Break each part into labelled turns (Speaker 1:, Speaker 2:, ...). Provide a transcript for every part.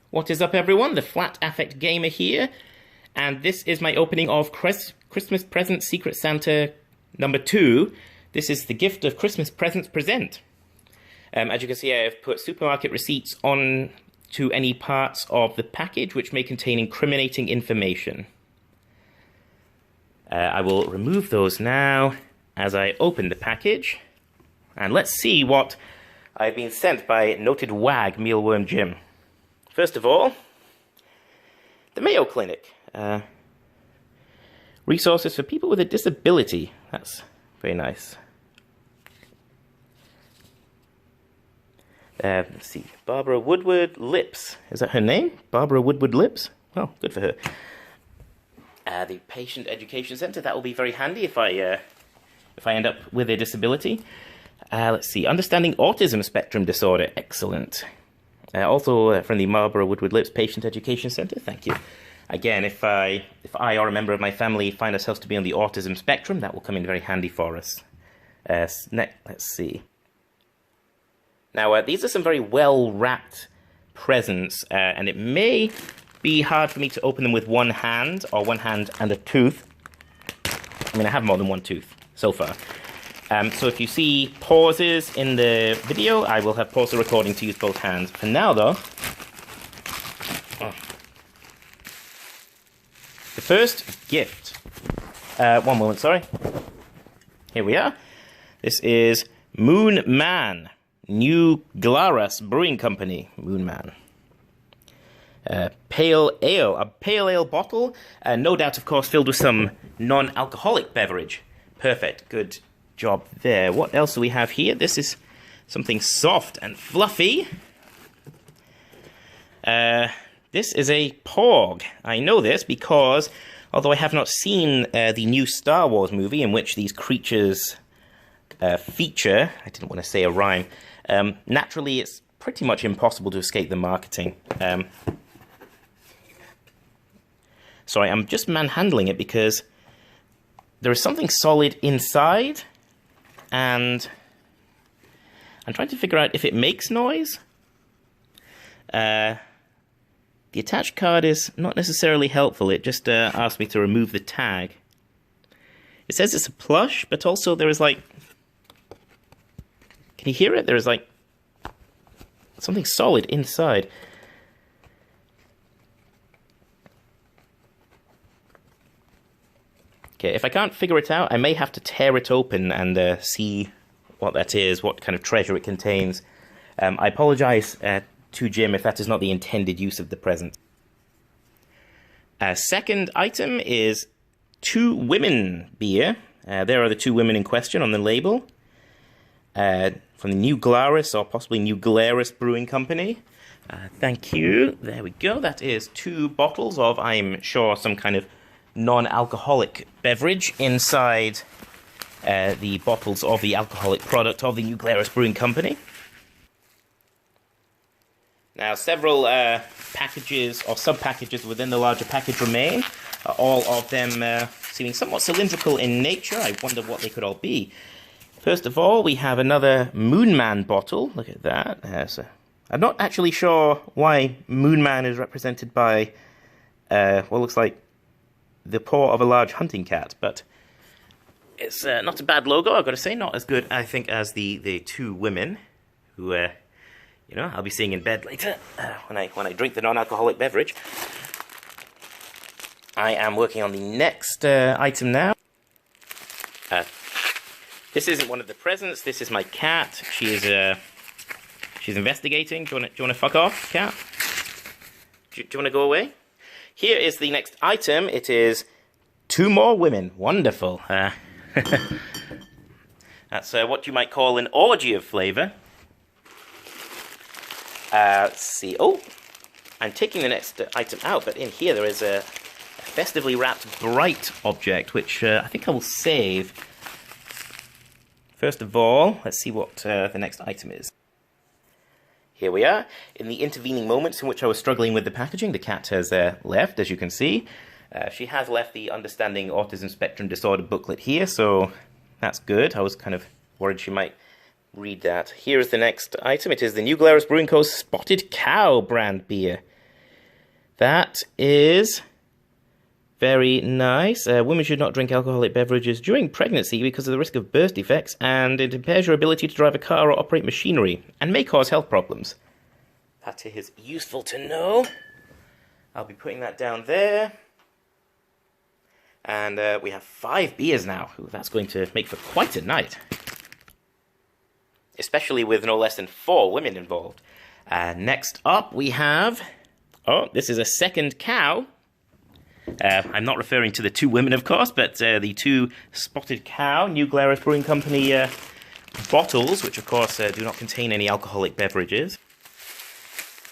Speaker 1: What is up, everyone? The Flat Affect Gamer here, and this is my opening of Christmas Present Secret Santa number 2. This is the Gift of Christmas Presents Present. As you can see, I have put supermarket receipts on to any parts of the package which may contain incriminating information. I will remove those now as I open the package, and let's see what I've been sent by noted wag Mealworm Jim. First of all, the Mayo Clinic. Resources for people with a disability. That's very nice. Let's see. Barbara Woodward Lips. Is that her name? Barbara Woodward Lips? Well, good for her. The Patient Education Center. That will be very handy if I end up with a disability. Let's see. Understanding Autism Spectrum Disorder. Excellent. Also from the Barbara Woodward Lips Patient Education Center. Thank you. Again, if I or a member of my family find ourselves to be on the autism spectrum, that will come in very handy for us. Let's see. Now, these are some very well-wrapped presents, and it may be hard for me to open them with one hand, or one hand and a tooth. I mean, I have more than one tooth so far. So if you see pauses in the video, I will have paused the recording to use both hands. For now, though, the first gift. One moment, sorry. Here we are. This is Moon Man, New Glarus Brewing Company. Moon Man. Pale ale, a pale ale bottle, no doubt, of course, filled with some non-alcoholic beverage. Perfect, good job there. What else do we have here? This is something soft and fluffy. This is a Porg. I know this because, although I have not seen the new Star Wars movie in which these creatures feature, I didn't want to say a rhyme, naturally it's pretty much impossible to escape the marketing. Sorry, I'm just manhandling it because there is something solid inside, and I'm trying to figure out if it makes noise. The attached card is not necessarily helpful. It just asked me to remove the tag. It says it's a plush, but also there is like... Can you hear it? There is like something solid inside. Okay, if I can't figure it out, I may have to tear it open and see what that is, what kind of treasure it contains. I apologize to Jim if that is not the intended use of the present. Second item is Two Women beer. There are the two women in question on the label. From the New Glarus, or possibly New Glarus Brewing Company. Thank you. There we go. That is 2 bottles of, I'm sure, some kind of non-alcoholic beverage inside the bottles of the alcoholic product of the New Glarus Brewing Company. Now, several packages or sub-packages within the larger package remain, all of them seeming somewhat cylindrical in nature. I wonder what they could all be. First of all, we have another Moon Man bottle. Look at that. So I'm not actually sure why Moon Man is represented by what looks like the paw of a large hunting cat, but it's not a bad logo, I've got to say. Not as good, I think, as the two women who, you know, I'll be seeing in bed later when I drink the non-alcoholic beverage. I am working on the next item now. This isn't one of the presents. This is my cat. She's investigating. Do you want to fuck off, cat? Do you want to go away? Here is the next item. It is 2 more women. Wonderful. That's what you might call an orgy of flavor. Let's see. Oh, I'm taking the next item out, but in here there is a festively wrapped bright object, which I think I will save. First of all, let's see what the next item is. Here we are. In the intervening moments in which I was struggling with the packaging, the cat has left, as you can see. She has left the Understanding Autism Spectrum Disorder booklet here, so that's good. I was kind of worried she might read that. Here is the next item. It is the New Glarus Brewing Co. Spotted Cow brand beer. That is very nice. Women should not drink alcoholic beverages during pregnancy because of the risk of birth defects, and it impairs your ability to drive a car or operate machinery, and may cause health problems. That is useful to know. I'll be putting that down there. And we have 5 beers now. Ooh, that's going to make for quite a night. Especially with no less than 4 women involved. Next up we have... Oh, this is a second cow. I'm not referring to the 2 women, of course, but the 2 Spotted Cow New Glarus Brewing Company bottles, which of course do not contain any alcoholic beverages.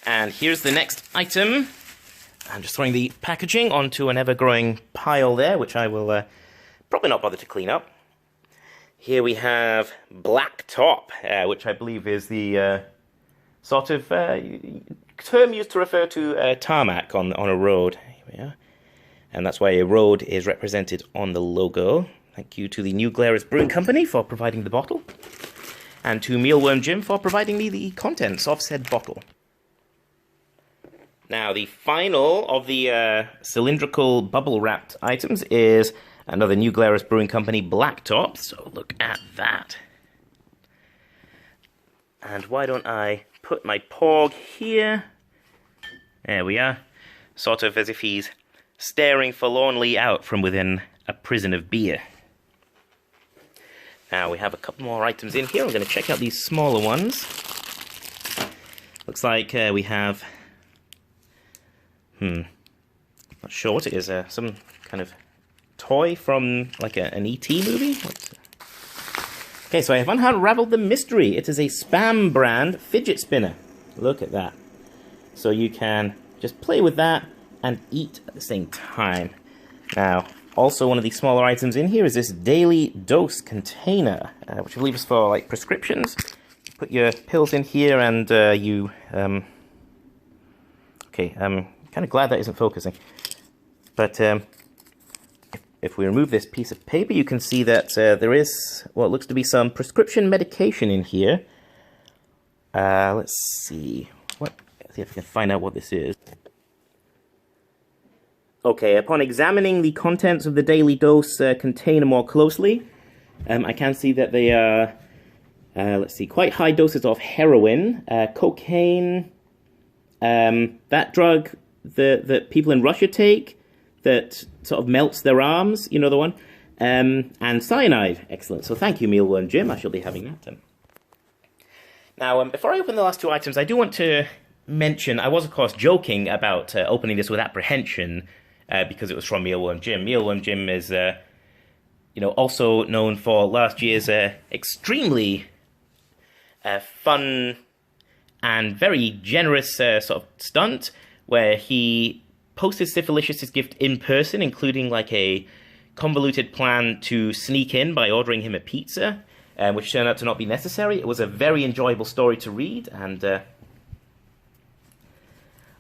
Speaker 1: And here's the next item. I'm just throwing the packaging onto an ever-growing pile there, which I will probably not bother to clean up. Here we have Black Top, which I believe is the sort of term used to refer to tarmac on a road. Here we are. And that's why a road is represented on the logo. Thank you to the New Glarus Brewing Company for providing the bottle. And to Mealworm Jim for providing me the contents of said bottle. Now, the final of the cylindrical bubble-wrapped items is another New Glarus Brewing Company Black Top. So look at that. And why don't I put my porg here? There we are. Sort of as if he's staring forlornly out from within a prison of beer. Now, we have a couple more items in here. I'm going to check out these smaller ones. Looks like we have... not sure what it is. Some kind of toy from like an E.T. movie? Okay, so I have unraveled the mystery. It is a Spam brand fidget spinner. Look at that. So you can just play with that and eat at the same time. Now, also one of the smaller items in here is this daily dose container, which I believe is for like prescriptions. Put your pills in here and you... Okay, kind of glad that isn't focusing. But if we remove this piece of paper, you can see that there is what looks to be some prescription medication in here. Let's see. Let's see if I can find out what this is. Okay, upon examining the contents of the daily dose container more closely, I can see that they are, let's see, quite high doses of heroin, cocaine, that drug that people in Russia take that sort of melts their arms, you know the one, and cyanide. Excellent. So thank you, Mealworm Jim. I shall be having that. Now, before I open the last 2 items, I do want to mention, I was of course joking about opening this with apprehension because it was from Mealworm Jim. Mealworm Jim is, you know, also known for last year's extremely fun and very generous sort of stunt where he posted Syphilicious' gift in person, including like a convoluted plan to sneak in by ordering him a pizza, which turned out to not be necessary. It was a very enjoyable story to read, and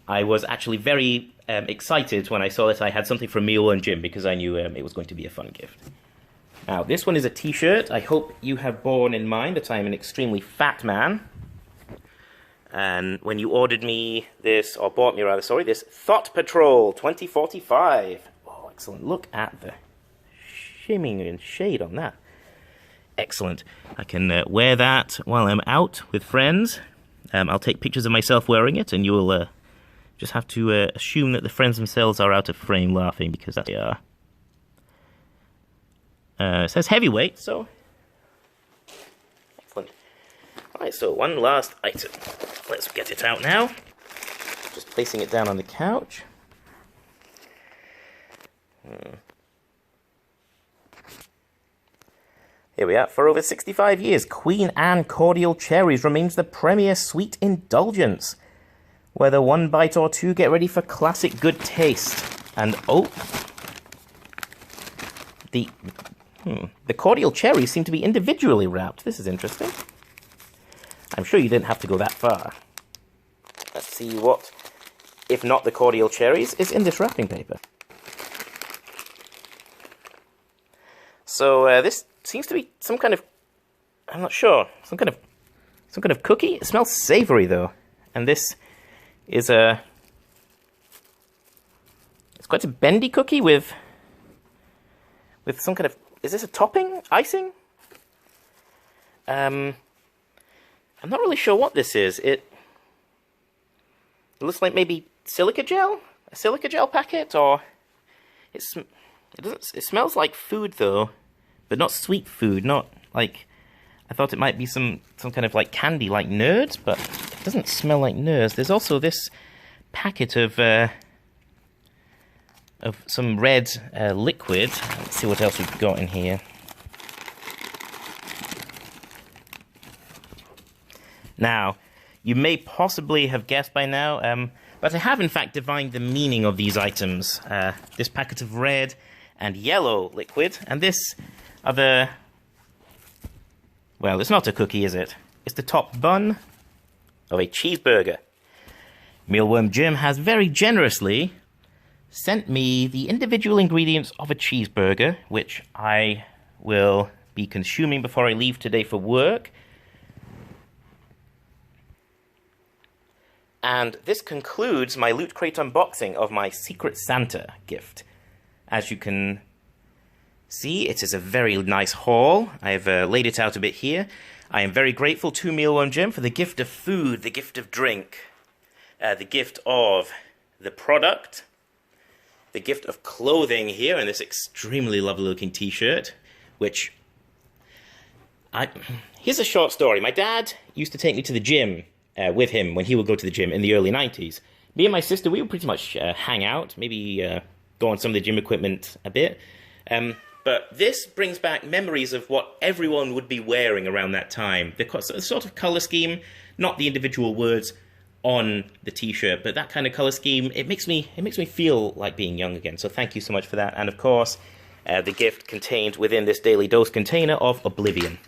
Speaker 1: I was actually very excited when I saw that I had something from Mealworm Jim, because I knew it was going to be a fun gift. Now, this one is a t-shirt. I hope you have borne in mind that I'm an extremely fat man. And when you ordered me this, or bought me rather, sorry, this Thought Patrol 2045. Oh, excellent. Look at the shimming and shade on that. Excellent. I can wear that while I'm out with friends. I'll take pictures of myself wearing it, and you'll just have to assume that the friends themselves are out of frame laughing, because that's what they are. It says heavyweight, so... Excellent. Alright, so one last item. Let's get it out now. Just placing it down on the couch. Here we are. For over 65 years, Queen Anne Cordial Cherries remains the premier sweet indulgence. Whether one bite or two, get ready for classic good taste. And oh, the cordial cherries seem to be individually wrapped. This is interesting. I'm sure you didn't have to go that far. Let's see what, if not the cordial cherries, is in this wrapping paper. So this seems to be some kind of, I'm not sure, some kind of cookie. It smells savory though, and this is a It's quite a bendy cookie with some kind of... Is this a topping? Icing? I'm not really sure what this is. It looks like maybe silica gel? A silica gel packet? Or... It smells like food, though. But not sweet food, not like... I thought it might be some kind of like candy, like Nerds, but it doesn't smell like Nerds. There's also this packet of some red liquid. Let's see what else we've got in here. Now, you may possibly have guessed by now, but I have in fact divined the meaning of these items. This packet of red and yellow liquid, and this other... Well, it's not a cookie, is it? It's the top bun of a cheeseburger. Mealworm Jim has very generously sent me the individual ingredients of a cheeseburger, which I will be consuming before I leave today for work. And this concludes my Loot Crate unboxing of my Secret Santa gift. As you can see, it is a very nice haul. I've laid it out a bit here. I am very grateful to Mealworm Jim for the gift of food, the gift of drink, the gift of the product, the gift of clothing here, and this extremely lovely looking t-shirt, which... Here's a short story. My dad used to take me to the gym with him when he would go to the gym in the early 90s. Me and my sister, we would pretty much hang out, maybe go on some of the gym equipment a bit. But this brings back memories of what everyone would be wearing around that time. The sort of colour scheme, not the individual words on the t-shirt, but that kind of colour scheme, it makes me feel like being young again. So thank you so much for that. And of course, the gift contained within this Daily Dose container of Oblivion.